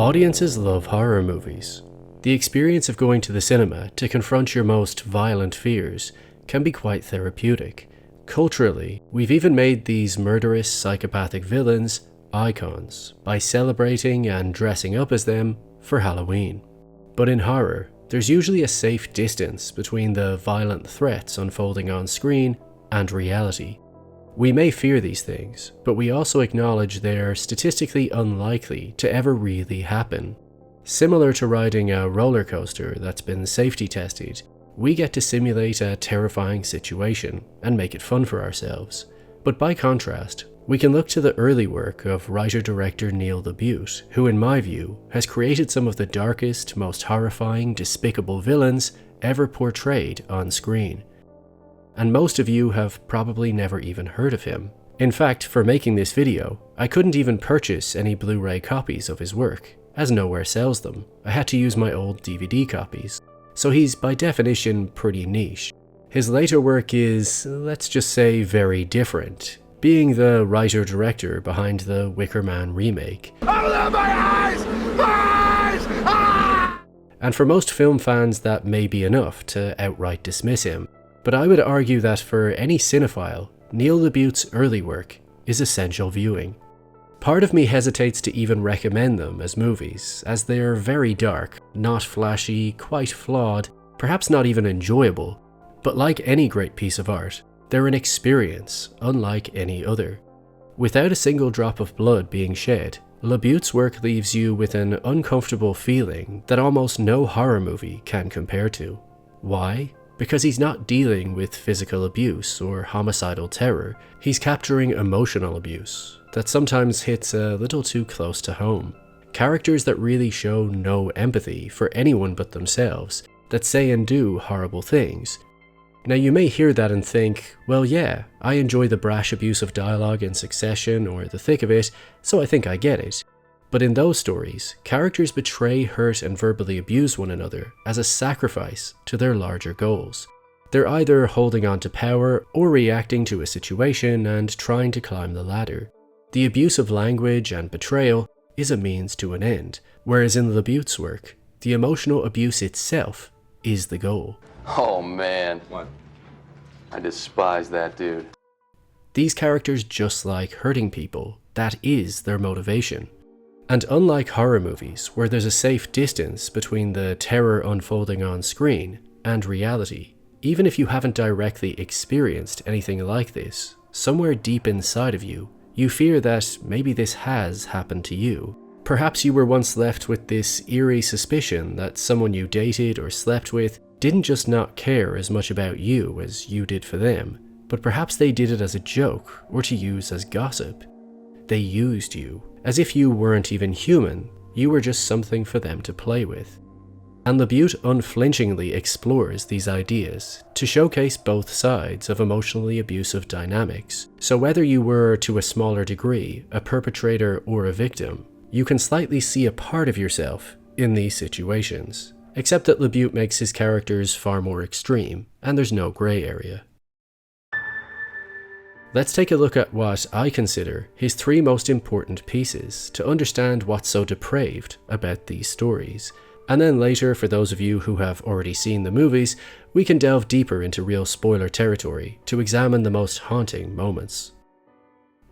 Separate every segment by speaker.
Speaker 1: Audiences love horror movies. The experience of going to the cinema to confront your most violent fears can be quite therapeutic. Culturally, we've even made these murderous, psychopathic villains icons by celebrating and dressing up as them for Halloween. But in horror, there's usually a safe distance between the violent threats unfolding on screen and reality. We may fear these things, but we also acknowledge they're statistically unlikely to ever really happen. Similar to riding a roller coaster that's been safety tested, we get to simulate a terrifying situation and make it fun for ourselves. But by contrast, we can look to the early work of writer-director Neil Labute, who in my view has created some of the darkest, most horrifying, despicable villains ever portrayed on screen. And most of you have probably never even heard of him. In fact, for making this video, I couldn't even purchase any Blu-ray copies of his work, as nowhere sells them. I had to use my old DVD copies. So he's by definition pretty niche. His later work is, let's just say, very different, being the writer-director behind the Wicker Man remake. Open my eyes! My eyes! Ah! And for most film fans that may be enough to outright dismiss him. But I would argue that for any cinephile, Neil Labute's early work is essential viewing. Part of me hesitates to even recommend them as movies, as they're very dark, not flashy, quite flawed, perhaps not even enjoyable, but like any great piece of art, they're an experience unlike any other. Without a single drop of blood being shed, Labute's work leaves you with an uncomfortable feeling that almost no horror movie can compare to. Why? Because he's not dealing with physical abuse or homicidal terror, he's capturing emotional abuse that sometimes hits a little too close to home. Characters that really show no empathy for anyone but themselves, that say and do horrible things. Now you may hear that and think, well yeah, I enjoy the brash abuse of dialogue in Succession or The Thick of It, so I think I get it. But in those stories, characters betray, hurt, and verbally abuse one another as a sacrifice to their larger goals. They're either holding on to power or reacting to a situation and trying to climb the ladder. The abuse of language and betrayal is a means to an end, whereas in Labute's work, the emotional abuse itself is the goal.
Speaker 2: Oh man. What? I despise that dude.
Speaker 1: These characters just like hurting people. That is their motivation. And unlike horror movies, where there's a safe distance between the terror unfolding on screen and reality, even if you haven't directly experienced anything like this, somewhere deep inside of you, you fear that maybe this has happened to you. Perhaps you were once left with this eerie suspicion that someone you dated or slept with didn't just not care as much about you as you did for them, but perhaps they did it as a joke or to use as gossip. They used you. As if you weren't even human, you were just something for them to play with. And Labute unflinchingly explores these ideas to showcase both sides of emotionally abusive dynamics. So whether you were, to a smaller degree, a perpetrator or a victim, you can slightly see a part of yourself in these situations. Except that Labute makes his characters far more extreme, and there's no grey area. Let's take a look at what I consider his three most important pieces to understand what's so depraved about these stories. And then later, for those of you who have already seen the movies, we can delve deeper into real spoiler territory to examine the most haunting moments.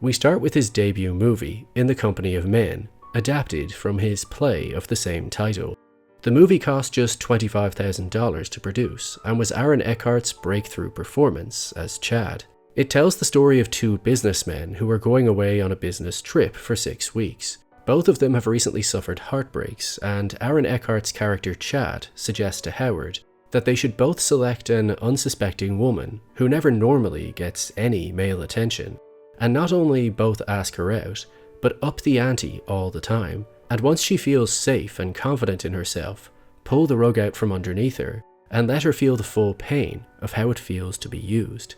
Speaker 1: We start with his debut movie, In the Company of Men, adapted from his play of the same title. The movie cost just $25,000 to produce and was Aaron Eckhart's breakthrough performance as Chad. It tells the story of two businessmen who are going away on a business trip for 6 weeks. Both of them have recently suffered heartbreaks, and Aaron Eckhart's character Chad suggests to Howard that they should both select an unsuspecting woman who never normally gets any male attention, and not only both ask her out, but up the ante all the time, and once she feels safe and confident in herself, pull the rug out from underneath her and let her feel the full pain of how it feels to be used.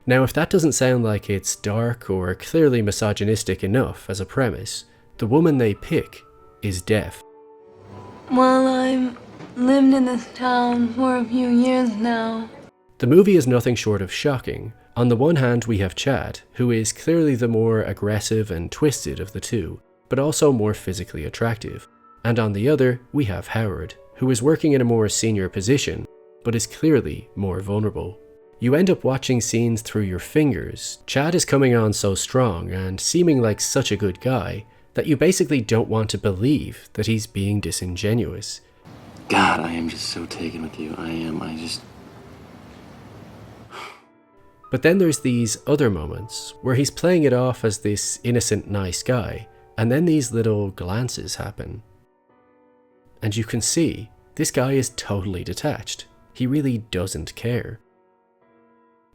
Speaker 1: Now, if that doesn't sound like it's dark or clearly misogynistic enough as a premise, the woman they pick is deaf.
Speaker 3: Well, I've lived in this town for a few years now.
Speaker 1: The movie is nothing short of shocking. On the one hand, we have Chad, who is clearly the more aggressive and twisted of the two, but also more physically attractive. And on the other, we have Howard, who is working in a more senior position, but is clearly more vulnerable. You end up watching scenes through your fingers. Chad is coming on so strong and seeming like such a good guy that you basically don't want to believe that he's being disingenuous.
Speaker 2: God, I am just so taken with you.
Speaker 1: But then there's these other moments where he's playing it off as this innocent, nice guy, and then these little glances happen. And you can see, this guy is totally detached. He really doesn't care.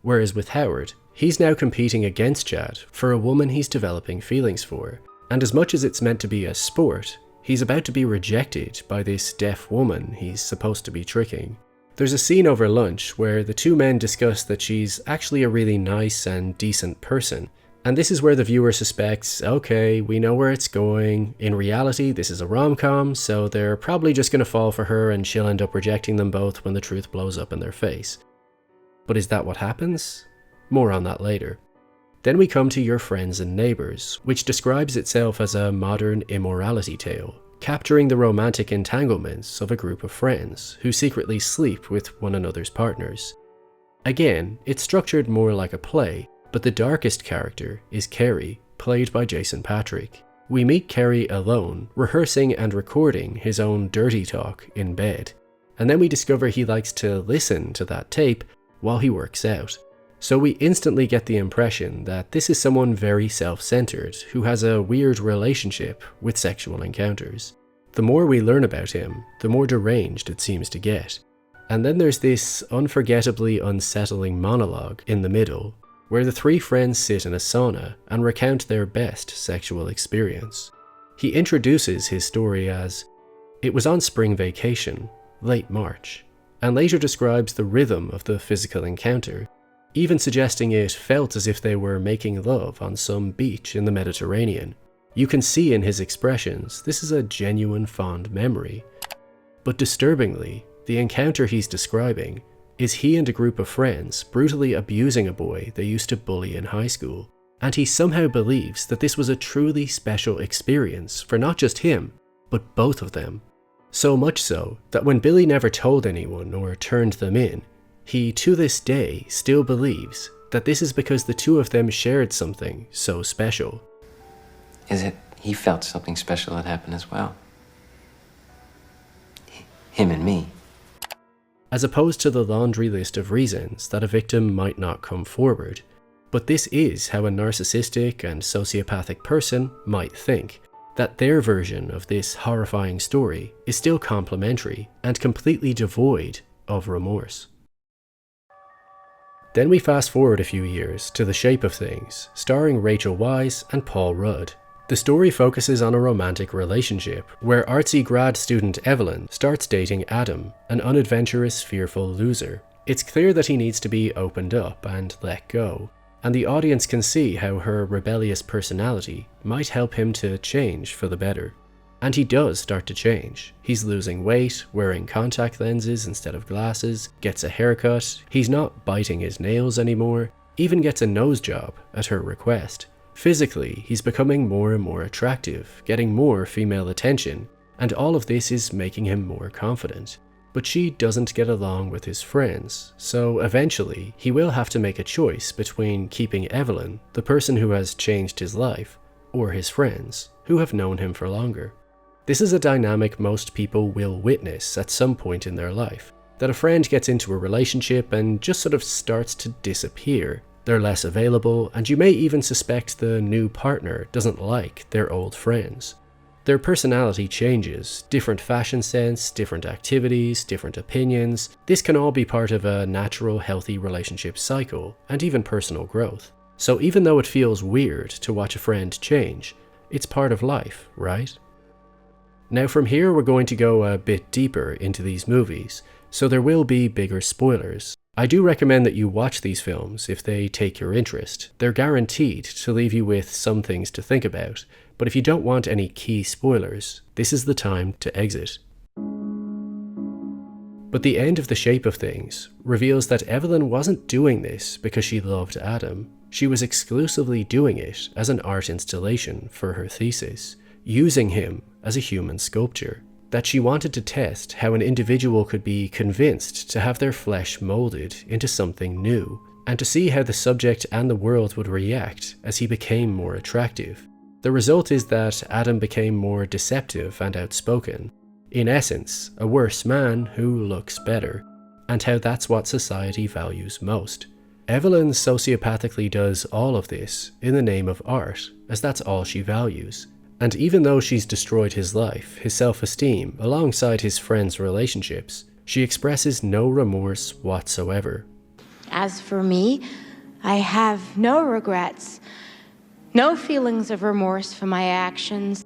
Speaker 1: Whereas with Howard, he's now competing against Chad for a woman he's developing feelings for. And as much as it's meant to be a sport, he's about to be rejected by this deaf woman he's supposed to be tricking. There's a scene over lunch where the two men discuss that she's actually a really nice and decent person. And this is where the viewer suspects, okay, we know where it's going. In reality, this is a rom-com, so they're probably just going to fall for her and she'll end up rejecting them both when the truth blows up in their face. But is that what happens? More on that later. Then we come to Your Friends and Neighbours, which describes itself as a modern immorality tale, capturing the romantic entanglements of a group of friends who secretly sleep with one another's partners. Again, it's structured more like a play, but the darkest character is Cary, played by Jason Patric. We meet Cary alone, rehearsing and recording his own dirty talk in bed, and then we discover he likes to listen to that tape while he works out. So we instantly get the impression that this is someone very self-centered who has a weird relationship with sexual encounters. The more we learn about him, the more deranged it seems to get. And then there's this unforgettably unsettling monologue in the middle, where the three friends sit in a sauna and recount their best sexual experience. He introduces his story as, "It was on spring vacation, late March," and later describes the rhythm of the physical encounter, even suggesting it felt as if they were making love on some beach in the Mediterranean. You can see in his expressions this is a genuine fond memory. But disturbingly, the encounter he's describing is he and a group of friends brutally abusing a boy they used to bully in high school. And he somehow believes that this was a truly special experience for not just him, but both of them. So much so that when Billy never told anyone or turned them in, he to this day still believes that this is because the two of them shared something so special.
Speaker 4: Is it he felt something special had happened as well? Him and me.
Speaker 1: As opposed to the laundry list of reasons that a victim might not come forward. But this is how a narcissistic and sociopathic person might think, that their version of this horrifying story is still complimentary and completely devoid of remorse. Then we fast forward a few years to The Shape of Things, starring Rachel Weisz and Paul Rudd. The story focuses on a romantic relationship where artsy grad student Evelyn starts dating Adam, an unadventurous, fearful loser. It's clear that he needs to be opened up and let go, and the audience can see how her rebellious personality might help him to change for the better. And he does start to change. He's losing weight, wearing contact lenses instead of glasses, gets a haircut, he's not biting his nails anymore, even gets a nose job at her request. Physically, he's becoming more and more attractive, getting more female attention, and all of this is making him more confident. But she doesn't get along with his friends, so eventually he will have to make a choice between keeping Evelyn, the person who has changed his life, or his friends, who have known him for longer. This is a dynamic most people will witness at some point in their life, that a friend gets into a relationship and just sort of starts to disappear. They're less available, and you may even suspect the new partner doesn't like their old friends. Their personality changes, different fashion sense, different activities, different opinions. This can all be part of a natural, healthy relationship cycle, and even personal growth. So even though it feels weird to watch a friend change, it's part of life, right? Now from here we're going to go a bit deeper into these movies, so there will be bigger spoilers. I do recommend that you watch these films if they take your interest. They're guaranteed to leave you with some things to think about, but if you don't want any key spoilers, this is the time to exit. But the end of The Shape of Things reveals that Evelyn wasn't doing this because she loved Adam. She was exclusively doing it as an art installation for her thesis, using him as a human sculpture, that she wanted to test how an individual could be convinced to have their flesh molded into something new, and to see how the subject and the world would react as he became more attractive. The result is that Adam became more deceptive and outspoken. In essence, a worse man who looks better, and how that's what society values most. Evelyn sociopathically does all of this in the name of art, as that's all she values. And even though she's destroyed his life, his self-esteem, alongside his friends' relationships, she expresses no remorse whatsoever.
Speaker 5: As for me, I have no regrets, no feelings of remorse for my actions.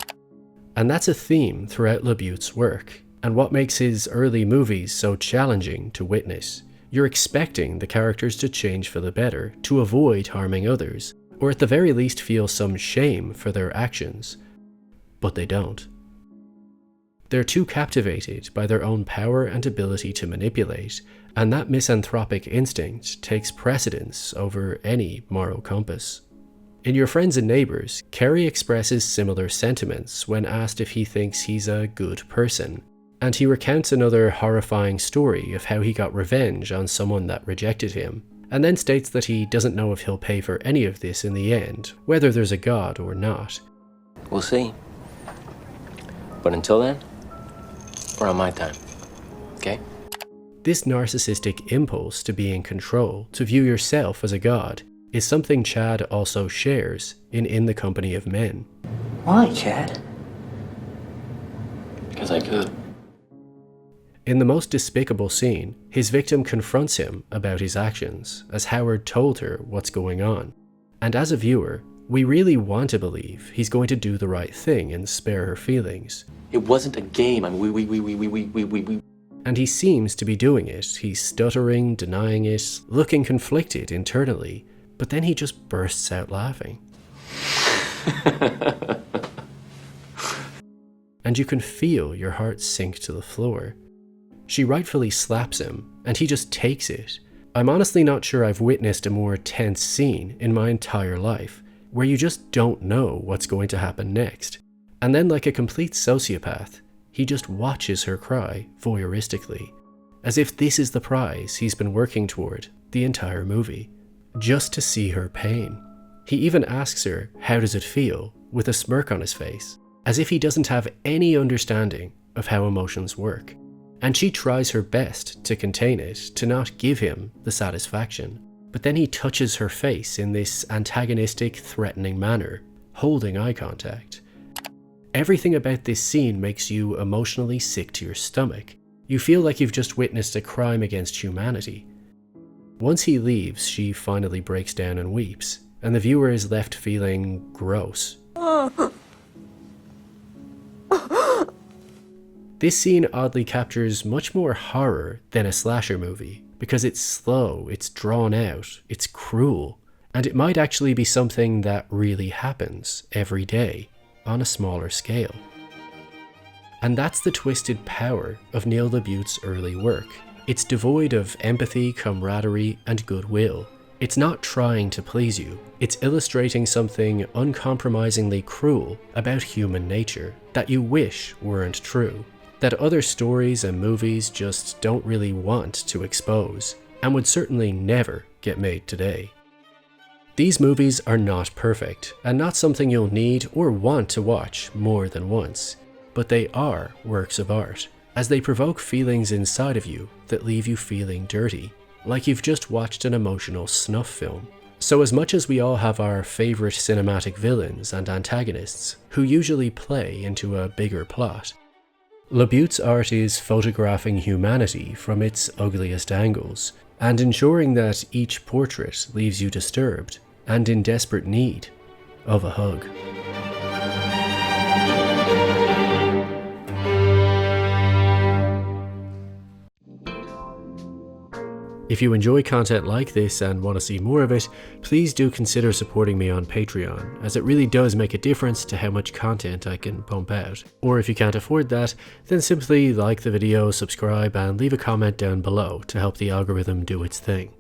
Speaker 1: And that's a theme throughout Labute's work, and what makes his early movies so challenging to witness. You're expecting the characters to change for the better, to avoid harming others, or at the very least feel some shame for their actions. But they don't. They're too captivated by their own power and ability to manipulate, and that misanthropic instinct takes precedence over any moral compass. In Your Friends and Neighbours, Cary expresses similar sentiments when asked if he thinks he's a good person, and he recounts another horrifying story of how he got revenge on someone that rejected him, and then states that he doesn't know if he'll pay for any of this in the end, whether there's a god or not.
Speaker 4: We'll see. But until then, we're on my time. Okay?
Speaker 1: This narcissistic impulse to be in control, to view yourself as a god, is something Chad also shares in the Company of Men.
Speaker 4: Why, Chad? Because I could.
Speaker 1: In the most despicable scene, his victim confronts him about his actions, as Howard told her what's going on. And as a viewer, we really want to believe he's going to do the right thing and spare her feelings.
Speaker 2: It wasn't a game. I mean, we.
Speaker 1: And he seems to be doing it. He's stuttering, denying it, looking conflicted internally, but then he just bursts out laughing. And you can feel your heart sink to the floor. She rightfully slaps him, and he just takes it. I'm honestly not sure I've witnessed a more tense scene in my entire life, where you just don't know what's going to happen next. And then, like a complete sociopath, he just watches her cry voyeuristically, as if this is the prize he's been working toward the entire movie, just to see her pain. He even asks her, how does it feel, with a smirk on his face, as if he doesn't have any understanding of how emotions work. And she tries her best to contain it, to not give him the satisfaction. But then he touches her face in this antagonistic, threatening manner, holding eye contact. Everything about this scene makes you emotionally sick to your stomach. You feel like you've just witnessed a crime against humanity. Once he leaves, she finally breaks down and weeps, and the viewer is left feeling gross. This scene oddly captures much more horror than a slasher movie, because it's slow, it's drawn out, it's cruel, and it might actually be something that really happens every day on a smaller scale. And that's the twisted power of Neil Labute's early work. It's devoid of empathy, camaraderie, and goodwill. It's not trying to please you. It's illustrating something uncompromisingly cruel about human nature that you wish weren't true, that other stories and movies just don't really want to expose, and would certainly never get made today. These movies are not perfect, and not something you'll need or want to watch more than once, but they are works of art, as they provoke feelings inside of you that leave you feeling dirty, like you've just watched an emotional snuff film. So as much as we all have our favourite cinematic villains and antagonists, who usually play into a bigger plot, Labute's art is photographing humanity from its ugliest angles, and ensuring that each portrait leaves you disturbed and in desperate need of a hug. If you enjoy content like this and want to see more of it, please do consider supporting me on Patreon, as it really does make a difference to how much content I can pump out. Or if you can't afford that, then simply like the video, subscribe, and leave a comment down below to help the algorithm do its thing.